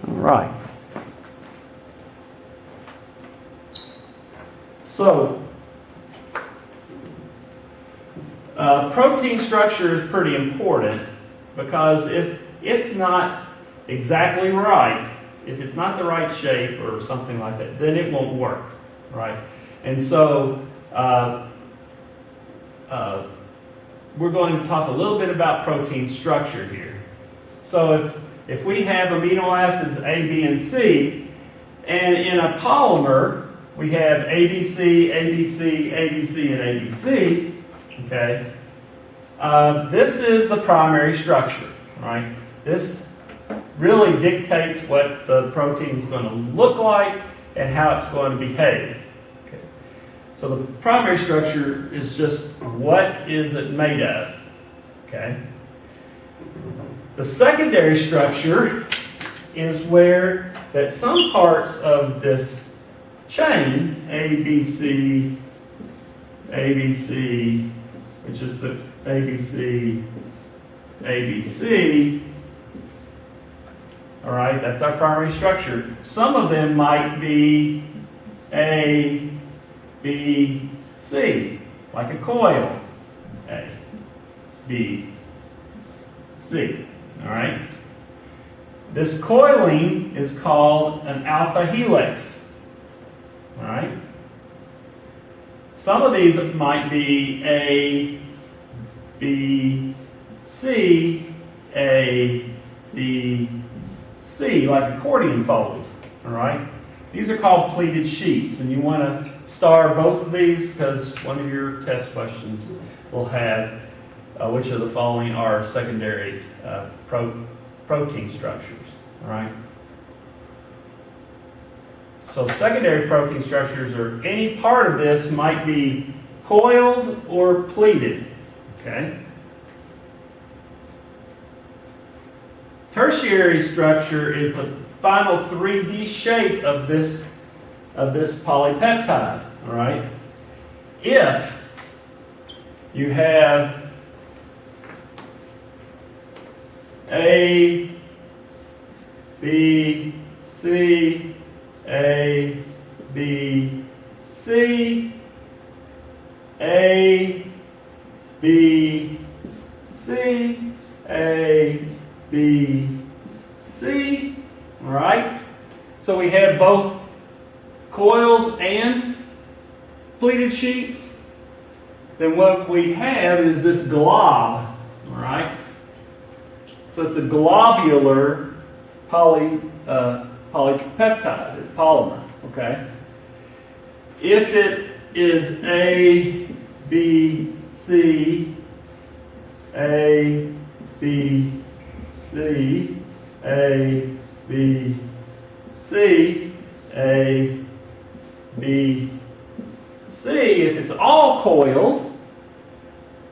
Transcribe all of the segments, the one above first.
All right. So, protein structure is pretty important because if it's not exactly right, if it's not the right shape or something like that, then it won't work, right? And so, we're going to talk a little bit about protein structure here. So if we have amino acids A, B, and C, and in a polymer, we have ABC, ABC, ABC, and ABC, okay? This is the primary structure, right? This really dictates what the protein is going to look like and how it's going to behave. Okay. So the primary structure is just what is it made of, okay? The secondary structure is where that some parts of this chain, ABC, ABC, which is the ABC, ABC, all right, that's our primary structure. Some of them might be A, B, C, like a coil. A, B, C, all right? This coiling is called an alpha helix, all right? Some of these might be A, B, C, A, B, C, like accordion fold, all right? These are called pleated sheets, and you want to star both of these because one of your test questions will have which of the following are secondary protein structures, all right? So secondary protein structures are any part of this might be coiled or pleated, okay? Tertiary structure is the final 3D shape of this polypeptide, all right? If you have A, B, C, A, B, C, A, B, C, A, B, C, all right? So we have both coils and pleated sheets. Then what we have is this glob, all right? So it's a globular polypeptide, polymer, okay? If it is A, B, C, A, B, C, A, B, C, A, B, C, if it's all coiled,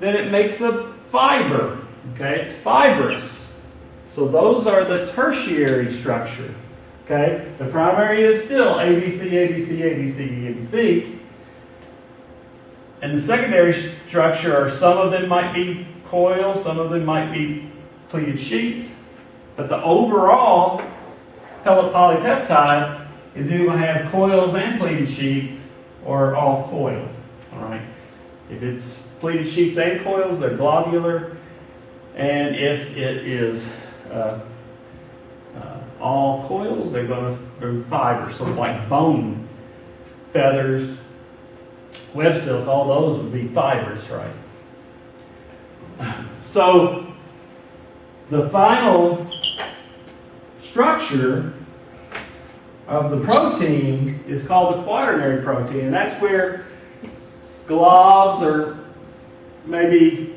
then it makes a fiber, okay? It's fibrous. So those are the tertiary structure, okay? The primary is still ABC, ABC, ABC, ABC. And the secondary structure are some of them might be coils, some of them might be pleated sheets, but the overall pellet polypeptide is either going to have coils and pleated sheets or all coiled, all right? If it's pleated sheets and coils, they're globular, and if it is all coils, they're going to be fibers, so like bone, feathers, web silk, all those would be fibers, right? So the final structure of the protein is called the quaternary protein, and that's where globs are maybe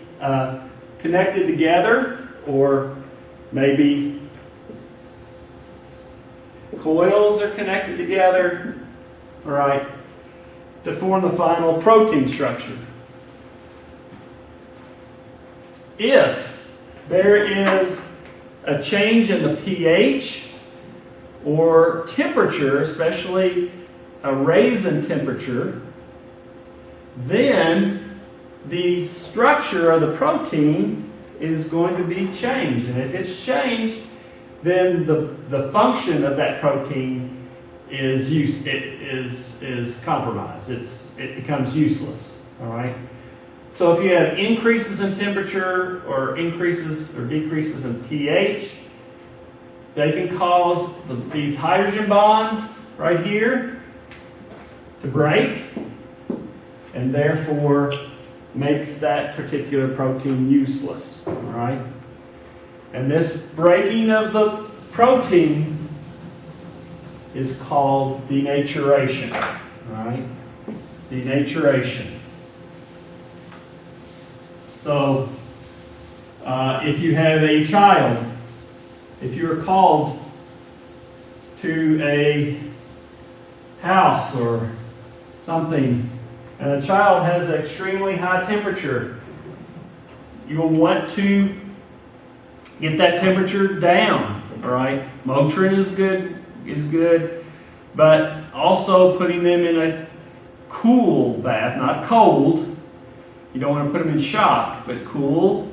connected together, or maybe coils are connected together, all right, to form the final protein structure. If there is a change in the pH or temperature, especially a raise in temperature, then the structure of the protein is going to be changed. And if it's changed, then the function of that protein is compromised. It becomes useless. All right. So if you have increases in temperature or increases or decreases in pH, they can cause these hydrogen bonds right here to break, and therefore make that particular protein useless. All right. And this breaking of the protein is called denaturation. All right. Denaturation. So, if you have a child, if you're called to a house or something, and a child has an extremely high temperature, you will want to get that temperature down. All right, Motrin is good, but also putting them in a cool bath, not cold. You don't want to put them in shock, but cool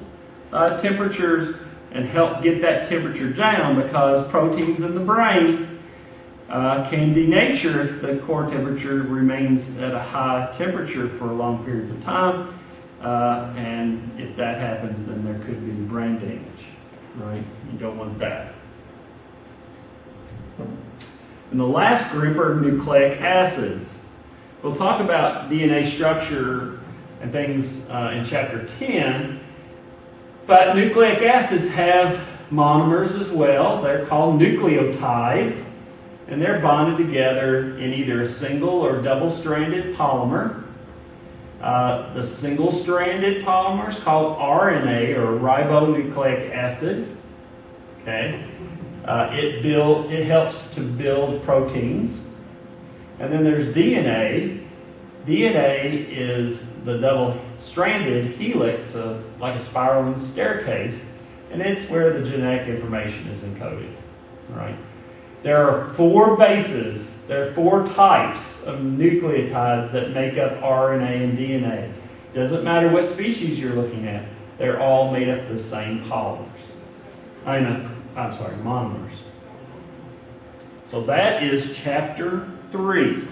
temperatures, and help get that temperature down, because proteins in the brain can denature if the core temperature remains at a high temperature for long periods of time. And if that happens, then there could be brain damage, right? You don't want that. And the last group are nucleic acids. We'll talk about DNA structure and things in chapter 10, but nucleic acids have monomers as well. They're called nucleotides, and they're bonded together in either a single or double-stranded polymer. The single-stranded polymer is called RNA, or ribonucleic acid. Okay, it helps to build proteins. And then there's DNA. DNA is the double-stranded helix, like a spiraling staircase, and it's where the genetic information is encoded. Right? There are 4 bases. There are 4 types of nucleotides that make up RNA and DNA. Doesn't matter what species you're looking at; they're all made up of the same polymers. Monomers. So that is chapter 3.